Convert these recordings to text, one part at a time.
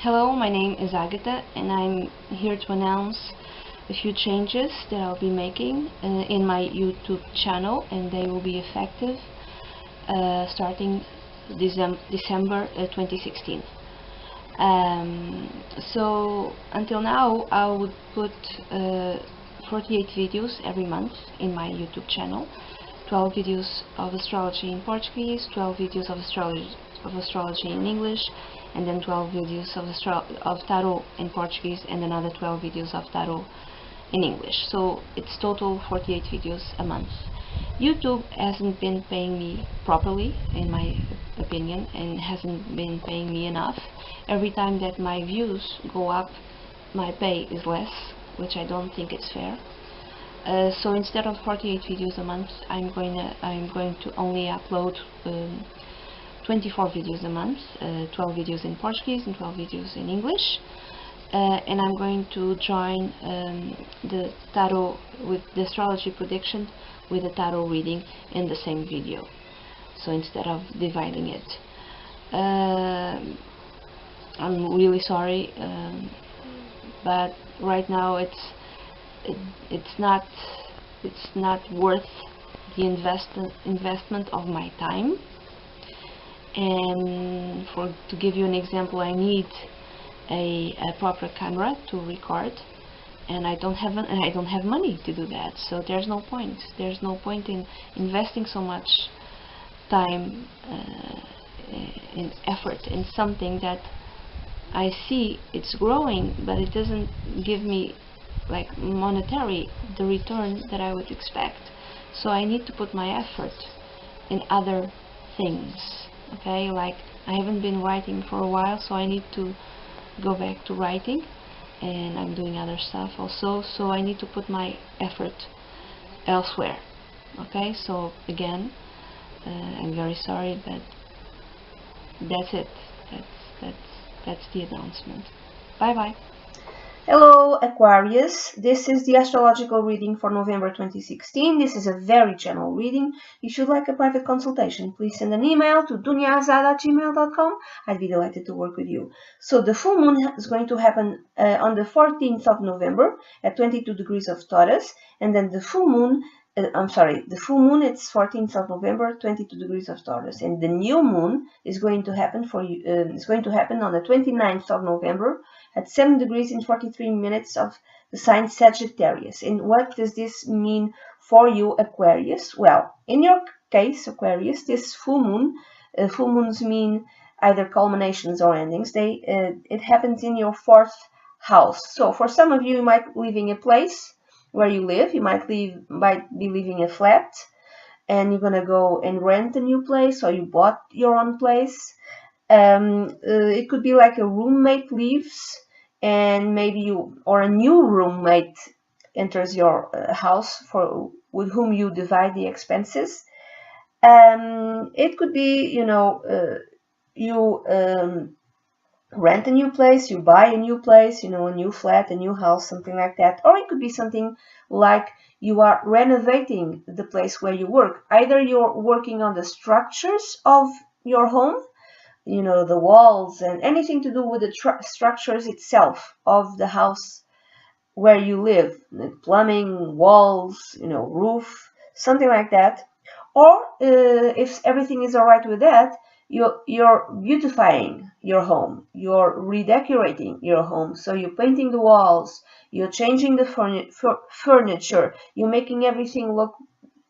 Hello, my name is Agatha and I'm here to announce a few changes that I'll be making in my YouTube channel, and they will be effective starting December 2016. So until now I would put 48 videos every month in my YouTube channel, 12 videos of astrology in Portuguese, 12 videos of astrology in English, and then 12 videos of tarot in Portuguese, and another 12 videos of tarot in English. So it's total 48 videos a month. YouTube hasn't been paying me properly, in my opinion, and hasn't been paying me enough. Every time that my views go up, my pay is less, which I don't think is fair. So instead of 48 videos a month, I'm going to only upload 24 videos a month, 12 videos in Portuguese and 12 videos in English, and I'm going to join the tarot with the astrology prediction with a tarot reading in the same video. So instead of dividing it, I'm really sorry, but right now it's not worth the investment of my time. And to give you an example, I need a proper camera to record, and I don't have money to do that. So there's no point in investing so much time and effort in something that I see it's growing, but it doesn't give me like monetary the return that I would expect. So I need to put my effort in other things. Okay, like I haven't been writing for a while, so I need to go back to writing, and I'm doing other stuff also, so I need to put my effort elsewhere. Okay, so again, I'm very sorry, but that's it. That's the announcement. Bye bye. Hello Aquarius, this is the astrological reading for November 2016. This is a very general reading. If you'd like a private consultation, please send an email to dunyazade@gmail.com. I'd be delighted to work with you. So the full moon is going to happen on the 14th of November at 22 degrees of Taurus, and then the full moon the full moon, it's 14th of November, 22 degrees of Taurus, and the new moon is going to happen on the 29th of November at 7 degrees and 43 minutes of the sign Sagittarius. And what does this mean for you, Aquarius? Well, in your case, Aquarius, this full moons mean either culminations or endings. It happens in your 4th house. So for some of you, you might be leaving a place where you live. You might be leaving a flat, and you're gonna go and rent a new place, or you bought your own place. It could be like a roommate leaves, and maybe a new roommate enters your house with whom you divide the expenses. It could be, you rent a new place, you buy a new place, a new flat, a new house, something like that. Or it could be something like you are renovating the place where you work. Either you're working on the structures of your home, the walls and anything to do with the structures itself of the house where you live, the plumbing, walls, roof, something like that. Or if everything is all right with that, you're beautifying your home, you're redecorating your home. So you're painting the walls, you're changing the furniture, you're making everything look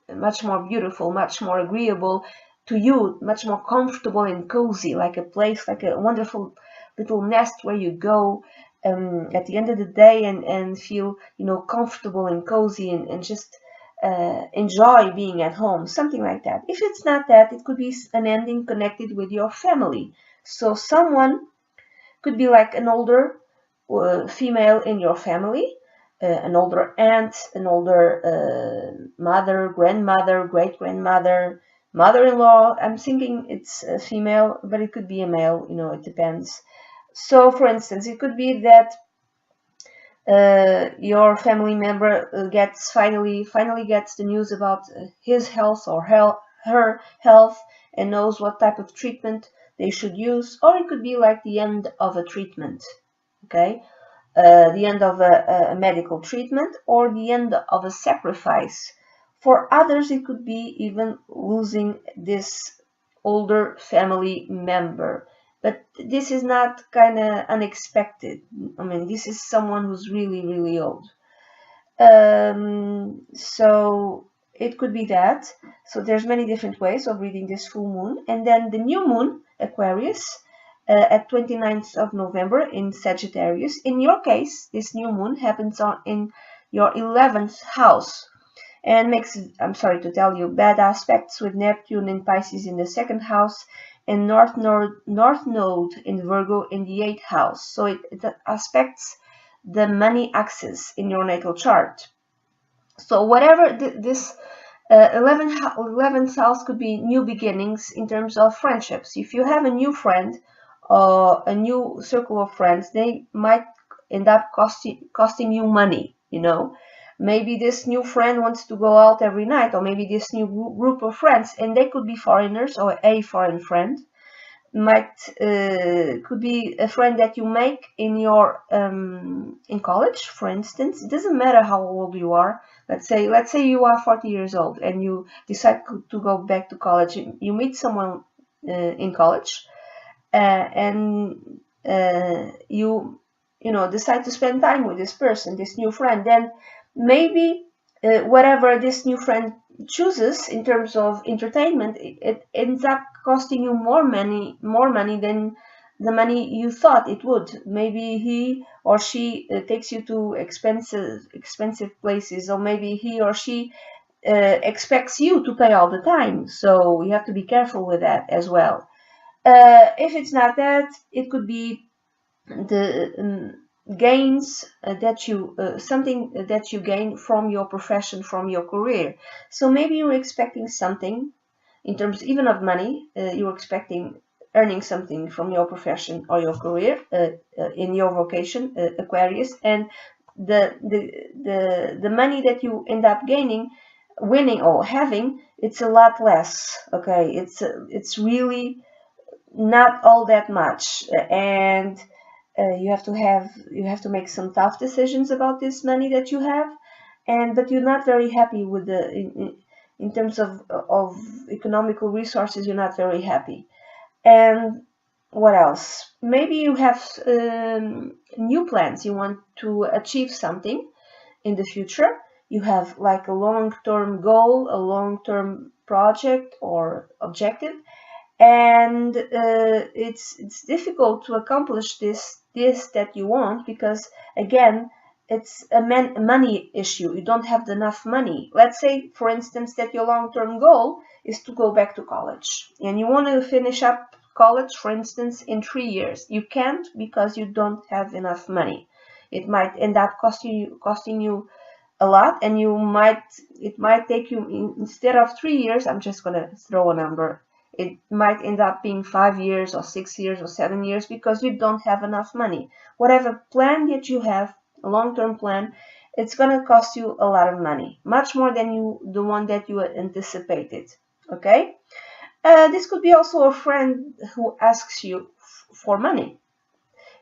much more beautiful, much more agreeable to you, much more comfortable and cozy, like a place, like a wonderful little nest where you go at the end of the day and feel, comfortable and cozy and just enjoy being at home, something like that. If it's not that, it could be an ending connected with your family. So someone could be like an older female in your family, an older aunt, an older mother, grandmother, great-grandmother, mother-in-law. I'm thinking it's a female, but it could be a male, it depends. So for instance, it could be that your family member finally gets the news about his health or her health, and knows what type of treatment they should use, or it could be like the end of a treatment, okay? The end of a medical treatment, or the end of a sacrifice. For others, it could be even losing this older family member. But this is not kind of unexpected. I mean, this is someone who's really, really old. So it could be that. So there's many different ways of reading this full moon. And then the new moon, Aquarius, at 29th of November in Sagittarius. In your case, this new moon happens in your 11th house and makes, I'm sorry to tell you, bad aspects with Neptune in Pisces in the 2nd house and North Node in Virgo in the 8th house. So it aspects the money axis in your natal chart. So whatever this 11th house could be new beginnings in terms of friendships. If you have a new friend or a new circle of friends, they might end up costing you money, you know. Maybe this new friend wants to go out every night, or maybe this new group of friends, and they could be foreigners or a foreign friend. Could be a friend that you make in your in college, for instance. It doesn't matter how old you are. Let's say you are 40 years old and you decide to go back to college. You meet someone in college, and you know, decide to spend time with this person, this new friend. Then maybe whatever this new friend chooses in terms of entertainment, it ends up costing you more money than the money you thought it would. Maybe he or she takes you to expensive places, or maybe he or she expects you to pay all the time. So you have to be careful with that as well. If it's not that, it could be the gains that you something that you gain from your profession, from your career. So maybe you're expecting something in terms even of money. You're expecting earning something from your profession or your career in your vocation, Aquarius, and the money that you end up winning or having, it's a lot less. Okay, it's really not all that much, and you have to make some tough decisions about this money that you have, but you're not very happy with in terms of economical resources. You're not very happy. And what else? Maybe you have new plans. You want to achieve something in the future. You have like a long-term goal, a long-term project or objective, and it's difficult to accomplish this that you want, because again, it's a money issue. You don't have enough money. Let's say, for instance, that your long-term goal is to go back to college, and you want to finish up college, for instance, in 3 years. You can't, because you don't have enough money. It might end up costing you a lot, and it might take you, instead of 3 years, I'm just gonna throw a number, it might end up being 5 years or 6 years or 7 years, because you don't have enough money. Whatever plan that you have, a long-term plan, it's going to cost you a lot of money, much more than the one that you anticipated. Okay, this could be also a friend who asks you for money.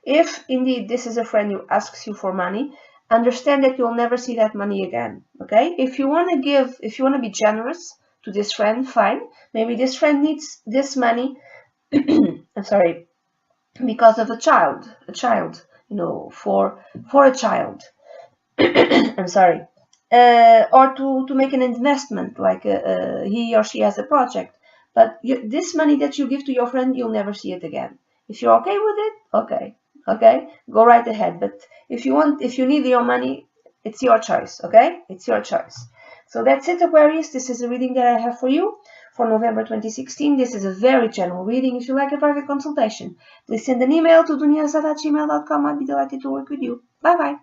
If indeed this is a friend who asks you for money, understand that you'll never see that money again. Okay, if you want to be generous to this friend, fine. Maybe this friend needs this money I'm sorry, because of a child, you know, for a child. I'm sorry, or to make an investment, like he or she has a project. But this money that you give to your friend, you'll never see it again. If you're okay with it, okay, go right ahead. But if you need your money, it's your choice. Okay, it's your choice. So that's it, Aquarius. This is a reading that I have for you for November 2016. This is a very general reading. If you like a private consultation, please send an email to dunyazade@gmail.com. I'd be delighted to work with you. Bye bye.